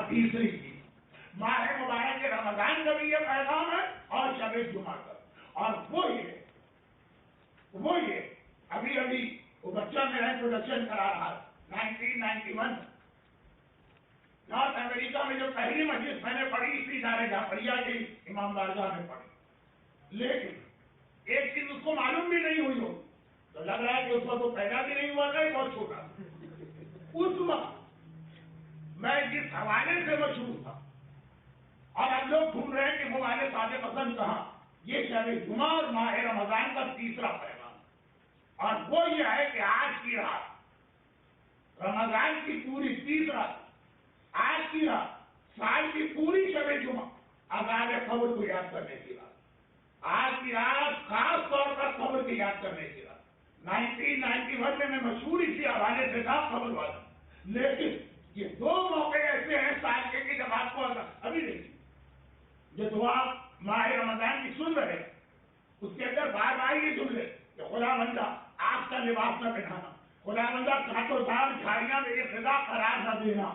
تیسری چیز ماہ مبارک کے رمضان کا بھی یہ پیغام ہے اور شب جمعہ کا، اور وہ یہ ابھی وہ بچہ میرا انٹروڈکشن کرا رہا 1991 نارتھ امریکہ میں جو پہلی مجلس میں نے پڑھی اسی ادارے جعفریہ کی امام بارگاہ میں پڑھی، لیکن ایک چیز اس کو معلوم بھی نہیں ہوئی ہو، تو لگ رہا ہے کہ اس وقت وہ پیدا بھی نہیں ہوا تھا، بہت چھوٹا تھا۔ اس وقت میں جس حوالے سے مشہور تھا، اور اب لوگ ڈھونڈ رہے ہیں کہ موبائل صادق حسن کہاں، یہ شب جمعہ اور ماہ رمضان کا تیسرا پیغام، اور وہ یہ ہے کہ آج کی رات رمضان کی پوری 30 رات، آج کی رات سال کی پوری شب جمعہ عذاب قبر کو یاد کرنے کی رات، آج کی رات خاص طور پر قبر کی یاد کرنے کی رات۔ 1991 میں مشہور اسی حوالے سے تھا قبر والا، لیکن یہ دو موقع ایسے ہیں سال کے کہ جب آپ کو ابھی دیکھیے جو دعا ماہ رمضان کی سن رہے اس کے اندر بار بار یہ جملے کہ خدا بندہ آگ کا لباس نہ پہنانا، خدا بندہ کانٹوں دار جھاڑیاں میں یہ خدا قرار نہ دینا،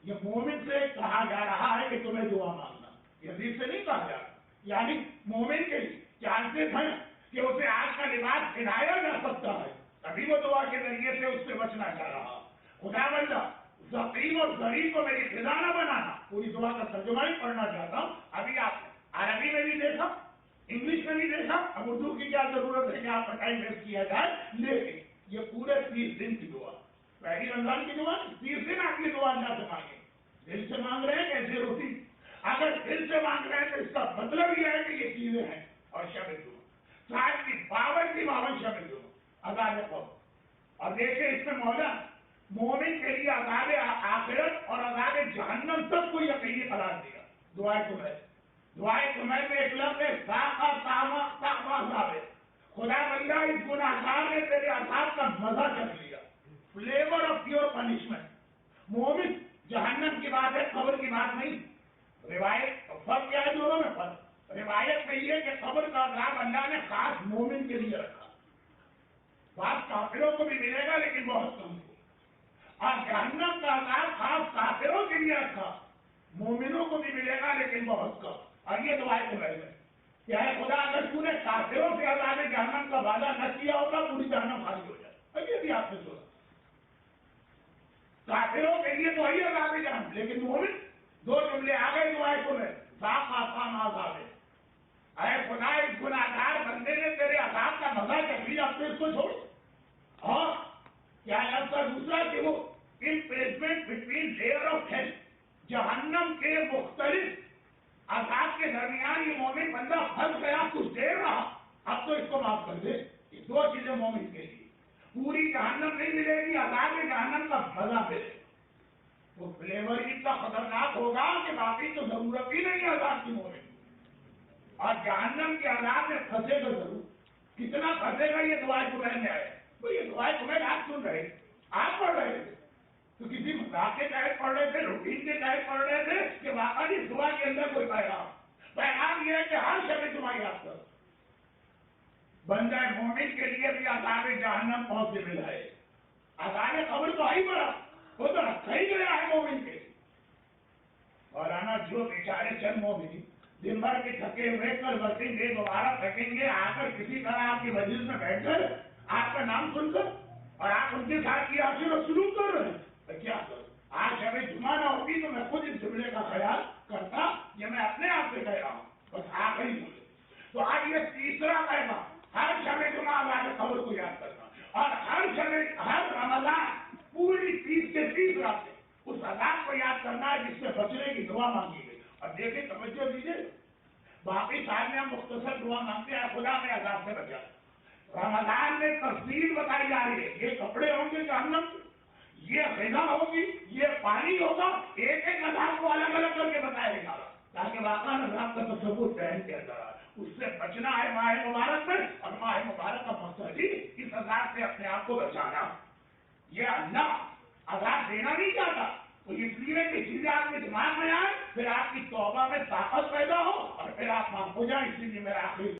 یہ مومن سے کہا جا رہا ہے کہ تمہیں دعا مانگنا، یہ حدیث سے نہیں کہا جا رہا، یعنی مومن کے لیے چانسز ہیں کہ اسے آگ کا لباس پہنایا جا سکتا ہے، تبھی وہ دعا کے ذریعے سے اس سے بچنا چاہ رہا۔ خدا بندہ ضعیف اور ضعیف کو میری فضا نہ بنانا، پوری دعا کا ترجمہ ہی پڑھنا چاہتا ہوں، ابھی آپ نے عربی میں بھی دیکھا، انگلش میں بھی دیکھا، اب اردو کی کیا ضرورت ہے کہ آپ کا ٹائم ویسٹ کیا جائے، لیکن یہ پورے 30 دن کی دعا، پہلی رمضان کی دعا 30 دن آپ کی دعا اللہ سے مانگیں، دل سے مانگ رہے ہیں کیسے ہوتی، اگر دل سے مانگ رہے ہیں تو اس کا مطلب یہ ہے کہ یہ چیزیں ہیں، اور شب جمعہ سال کی 52 شب جمعہ عذاب قبر، اور دیکھیں اس میں مولا مومن کے لیے عذاب آخرت اور عذاب جہنم تک کو یقینی قرار دیا۔ دعائے تمہیں میں ایک لفظ ہے خدا بندہ اس گناہگار نے تیرے عذاب کا مزہ چکھ لیا، فلیور آف پیور پنشمنٹ۔ مومن جہنم کی بات ہے، قبر کی بات نہیں۔ روایت فرق کیا ہے دونوں میں فرق؟ روایت میں یہ کہ قبر کا عذاب اللہ نے خاص مومن کے لیے رکھا، بعض کافروں کو بھی ملے گا لیکن بہت کم کو، اور جہنم کا عذاب خاص کافروں کے لیے رکھا، مومنوں کو بھی ملے گا لیکن بہت کم۔ اور یہ دعائیں تو ہے کہ اے خدا اگر تو نے کافروں سے عذاب جہنم کا وعدہ نہ کیا ہوگا پوری جہنم خالی ہو جائے، یہ بھی آپ نے سنا، کافروں کے لیے تو ہے عذاب جہنم، لیکن مومن دو جملے آ گئے دعائیں تو ہے اے خدا اس گناہگار بندے نے تیرے عذاب کا مزہ چکھ لیا، اب تو اس کو چھوڑ۔ اور کیا لفظ کا دوسرا کہ وہ امپریسمنٹ بٹوین لیئر آف ہیل، جہنم کے مختلف عذاب کے درمیان یہ مومن بندہ پھنس گیا، کچھ دیر رہا، اب تو اس کو معاف کر دے۔ یہ دو چیزیں مومن کے لیے، پوری جہنم نہیں ملے گی، عذاب جہنم کا مزہ ملے گا، وہ فلیور اتنا خطرناک ہوگا کہ باقی تو ضرورت ہی نہیں عذاب کی مومن، اور جہنم کے عذاب میں پھنسے گا ضرور، کتنا پھنسے گا یہ دعائیں تمہیں میں آئے، تو یہ دعائیں تمہیں آپ سن رہے آپ پڑھ رہے تھے تو کسی مذاق کے تحت پڑھ رہے تھے، روٹین کے تحت پڑھ رہے تھے کہ واقعی اس دعا کے اندر کوئی پیغام یہ ہے کہ ہر شب جمعہ یاد کرو، بندہ مومن کے لیے بھی عذاب جہنم پاسبل ہے، عذاب قبر تو ہی بڑا، وہ تو رکھا ہی گیا ہے مومن کے لیے۔ مولانا جو بیچارے چند مومن دن بھر کے تھکے ہوئے کل ورکنگ ڈے دوبارہ تھکیں گے، آ کر کسی طرح آپ کی مجلس میں بیٹھ کر آپ کا نام سن کر اور آپ ان کے ساتھ کی آپ سے سلوک کر رہے ہیں، کیا کروں؟ آج شب جمعہ نہ ہوتی تو میں خود اس جملے کا خیال کرتا، یہ میں اپنے آپ سے کہہ رہا ہوں، بس آخری جملے۔ تو آج یہ تیسرا پیغام، ہر شب جمعہ عذاب قبر کو یاد کرنا، اور ہر رمضان پوری 30 سے 30 راتیں اس عذاب کو یاد کرنا ہے جس سے بچنے کی دعا مانگی گئی۔ اور دیکھیں توجہ دیجیے، باقی سال میں ہم مختصر دعا مانگتے ہیں خدا میں عذاب سے بچا، رمضان میں تفصیل بتائی جا رہی ہے، یہ کپڑے ہوں گے جہنم کے، یہ غذا ہوگی، یہ پانی ہوگا، ایک ایک عذاب کو الگ الگ کر کے بتایا گا تاکہ واقعی عذاب کا تصور ذہن کے اندر آئے۔ اس سے بچنا ہے ماہ مبارک میں، اور ماہ مبارک کا مقصد ہی اس عذاب سے اپنے آپ کو بچانا۔ یہ اللہ عذاب دینا نہیں چاہتا، تو اس لیے کہ چیزیں آپ کے دماغ میں آئے، پھر آپ کی توبہ میں طاقت پیدا ہو اور پھر آپ معاف ہو جائیں، اسی لیے میرا آخری